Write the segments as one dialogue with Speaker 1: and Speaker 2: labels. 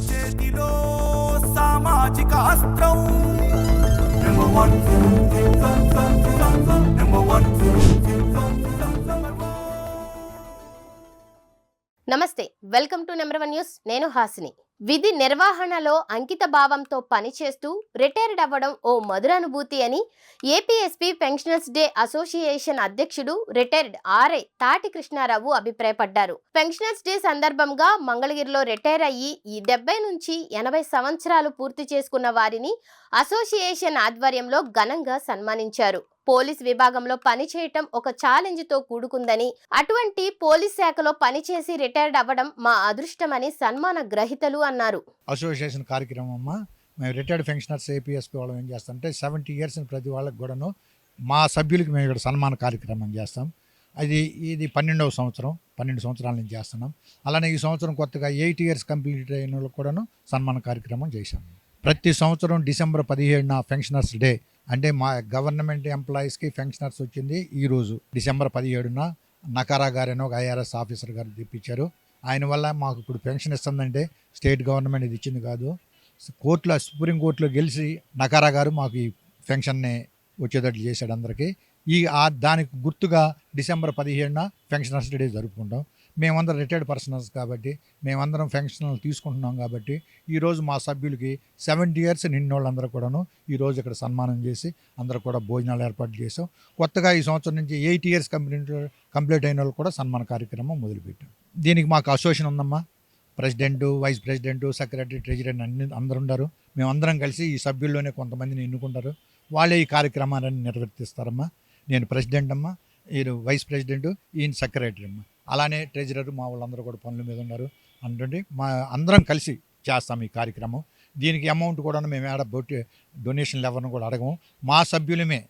Speaker 1: చేతిలో సామాజిక అస్త్రం నెంబర్ వన్ నెంబర్ వన్.
Speaker 2: నమస్తే, welcome to number one news. నేను హాసిని. విధి నిర్వహణలో అంకిత భావంతో పనిచేస్తూ రిటైర్డ్ అవ్వడం ఓ మధురానుభూతి అని ఏపీఎస్పీ పెన్షనర్స్ డే అసోసియేషన్ అధ్యక్షుడు రిటైర్డ్ ఆర్ఐ తాటి కృష్ణారావు అభిప్రాయపడ్డారు. పెన్షనర్స్ డే సందర్భంగా మంగళగిరిలో రిటైర్ అయ్యి ఈ 70 నుంచి 80 సంవత్సరాలు పూర్తి చేసుకున్న వారిని అసోసియేషన్ ఆధ్వర్యంలో ఘనంగా సన్మానించారు. పోలీస్ విభాగంలో పనిచేయటం ఒక ఛాలెంజ్ తో కూడుకుందని, అటువంటి పోలీస్ శాఖలో పనిచేసి రిటైర్డ్ అవ్వడం మా అదృష్టమని సన్మాన గ్రహీతలు అన్నారు.
Speaker 3: అసోసియేషన్ కార్యక్రమం అమ్మా, మేము రిటైర్డ్ పెన్షనర్స్ ఏపీఎస్పీ వాళ్ళం ఏం చేస్తామంటే 70 ఇయర్స్ ప్రతి వాళ్ళకి కూడాను మా సభ్యులకి మేము ఇక్కడ సన్మాన కార్యక్రమం చేస్తాం. ఇది 12వ సంవత్సరం, 12 సంవత్సరాల నుంచి చేస్తున్నాం. అలానే ఈ సంవత్సరం కొత్తగా 8 ఇయర్స్ కంప్లీట్ అయిన వాళ్ళకి కూడాను సన్మాన కార్యక్రమం చేశాం. ప్రతి సంవత్సరం డిసెంబర్ 17న పెన్షనర్స్ డే అంటే మా గవర్నమెంట్ ఎంప్లాయీస్కి పెన్షనర్స్ వచ్చింది ఈరోజు డిసెంబర్ 17న. నకారా గారని ఒక ఐఆర్ఎస్ ఆఫీసర్ గారు తెప్పించారు. ఆయన వల్ల మాకు ఇప్పుడు పెన్షన్ ఇస్తుందంటే స్టేట్ గవర్నమెంట్ ఇది ఇచ్చింది కాదు, సుప్రీంకోర్టులో గెలిచి నకారా గారు మాకు ఈ పెన్షన్ని వచ్చేటట్లు చేశాడు అందరికీ. దానికి గుర్తుగా డిసెంబర్ 17న పెన్షనర్స్ డే జరుపుకుంటాం. మేమందరం రిటైర్డ్ పర్సనల్స్ కాబట్టి మేమందరం పెన్షన్లు తీసుకుంటున్నాం కాబట్టి ఈరోజు మా సభ్యులకి 70 ఇయర్స్ నిన్న వాళ్ళందరూ కూడాను ఈరోజు ఇక్కడ సన్మానం చేసి అందరూ కూడా భోజనాలు ఏర్పాటు చేసాం. కొత్తగా ఈ సంవత్సరం నుంచి 8 ఇయర్స్ కంప్లీట్ అయిన వాళ్ళు కూడా సన్మాన కార్యక్రమం మొదలుపెట్టాం. దీనికి మాకు అసోసియేషన్ ఉందమ్మా. President, vice president, secretary, treasury అందరూ ఉన్నారు. మేమందరం కలిసి ఈ సభ్యుల్లోనే కొంతమందిని ఎన్నుకుంటారు. వాళ్ళే ఈ కార్యక్రమాన్ని నిర్వర్తిస్తారమ్మా. నేను ప్రెసిడెంట్ అమ్మా, ఈయన వైస్ ప్రెసిడెంట్, ఈయన సెక్రటరీ అమ్మ. అలానే ట్రెజరర్ మా వాళ్ళందరూ కూడా పనుల మీద ఉన్నారు. అంటే మా అందరం కలిసి చేస్తాం ఈ కార్యక్రమం. దీనికి అమౌంట్ కూడా మేము డొనేషన్లు ఎవరిని కూడా అడగము. మా సభ్యులమే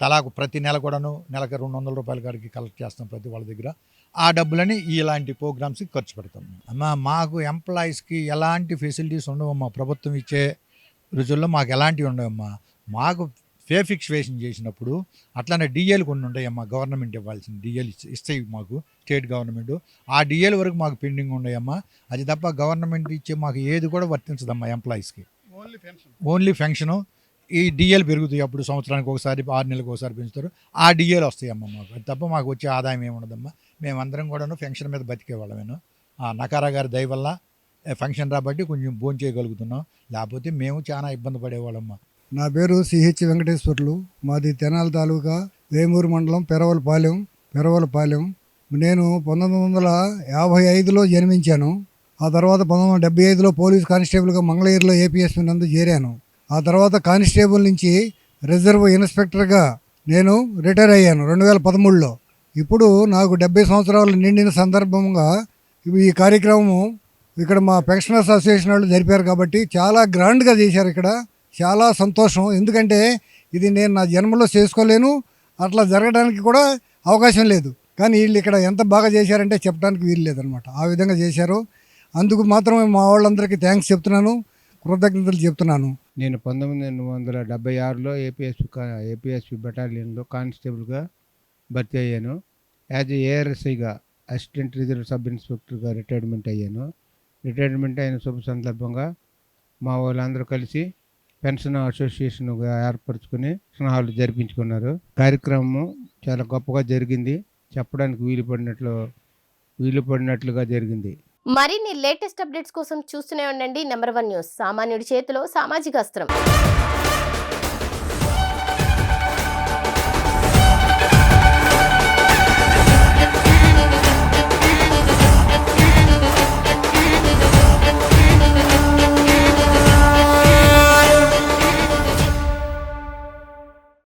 Speaker 3: తలాకు ప్రతి నెల కూడాను నెలకు 200 రూపాయల కాడికి కలెక్ట్ చేస్తాం ప్రతి వాళ్ళ దగ్గర. ఆ డబ్బులని ఇలాంటి ప్రోగ్రామ్స్కి ఖర్చు పెడతాం. అమ్మా, మాకు ఎంప్లాయీస్కి ఎలాంటి ఫెసిలిటీస్ ఉండవమ్మా. ప్రభుత్వం ఇచ్చే రుజుల్లో మాకు ఎలాంటివి ఉండవమ్మా. మాకు పే ఫిక్సేషన్ చేసినప్పుడు అట్లానే డిఏలు కొన్ని ఉంటాయమ్మా. గవర్నమెంట్ ఇవ్వాల్సిన డిఏలు ఇస్తాయి మాకు స్టేట్ గవర్నమెంట్. ఆ డిఏల వరకు మాకు పెండింగ్ ఉన్నాయమ్మా. అది తప్ప గవర్నమెంట్ ఇచ్చే మాకు ఏది కూడా వర్తించదమ్మా ఎంప్లాయీస్కి. Only pension. ఈ డిఏలు పెరుగుతాయి, అప్పుడు సంవత్సరానికి ఒకసారి 6 నెలలకు ఒకసారి పెంచుతారు. ఆ డిఏలు వస్తాయమ్మా మాకు. అది తప్ప మాకు వచ్చే ఆదాయం ఏమి ఉండదమ్మా. మేమందరం కూడాను పెన్షన్ మీద బతికేవాళ్ళమేను. నకారా గారి దయ వల్ల పెన్షన్ రాబట్టి కొంచెం భోజనం చేయగలుగుతున్నాం. లేకపోతే మేము చాలా ఇబ్బంది పడేవాళ్ళమ్మా.
Speaker 4: నా పేరు సిహెచ్ వెంకటేశ్వర్లు. మాది తెనాలి తాలూకా వేమూరు మండలం పెరవలపాలెం. నేను 1955లో జన్మించాను. ఆ తర్వాత 1975లో పోలీస్ కానిస్టేబుల్గా మంగళగిరిలో ఏపీఎస్పీ నందు చేరాను. ఆ తర్వాత కానిస్టేబుల్ నుంచి రిజర్వ్ ఇన్స్పెక్టర్గా నేను రిటైర్ అయ్యాను 2013లో. ఇప్పుడు నాకు 70 సంవత్సరాలు నిండిన సందర్భంగా ఈ కార్యక్రమం ఇక్కడ మా పెన్షనర్స్ అసోసియేషన్ వాళ్ళు జరిపారు కాబట్టి చాలా గ్రాండ్గా చేశారు. ఇక్కడ చాలా సంతోషం. ఎందుకంటే ఇది నేను నా జన్మలో చేసుకోలేను, అట్లా జరగడానికి కూడా అవకాశం లేదు. కానీ వీళ్ళు ఇక్కడ ఎంత బాగా చేశారంటే చెప్పడానికి వీలు లేదనమాట. ఆ విధంగా చేశారు. అందుకు మాత్రమే మా వాళ్ళందరికీ థ్యాంక్స్ చెప్తున్నాను, కృతజ్ఞతలు చెప్తున్నాను.
Speaker 5: నేను 1976లో ఏపీఎస్పీ బెటాలియన్లో కానిస్టేబుల్గా భర్తీ అయ్యాను. యాజ్ ఏఆర్ఎస్ఐగా అసిస్టెంట్ రిజర్వ్ సబ్ ఇన్స్పెక్టర్గా రిటైర్మెంట్ అయ్యాను. రిటైర్మెంట్ అయిన శుభ సందర్భంగా మా వాళ్ళందరూ కలిసి పెన్షన్ అసోసియేషన్గా ఏర్పరచుకుని స్నేహాలు జరిపించుకున్నారు. కార్యక్రమం చాలా గొప్పగా జరిగింది. చెప్పడానికి వీలు పడినట్లుగా జరిగింది.
Speaker 2: మరిన్ని లేటెస్ట్ అప్డేట్స్ కోసం చూస్తూనే ఉండండి నెంబర్ వన్ న్యూస్. సామాన్యుడి చేతిలో సామాజిక అస్త్రం.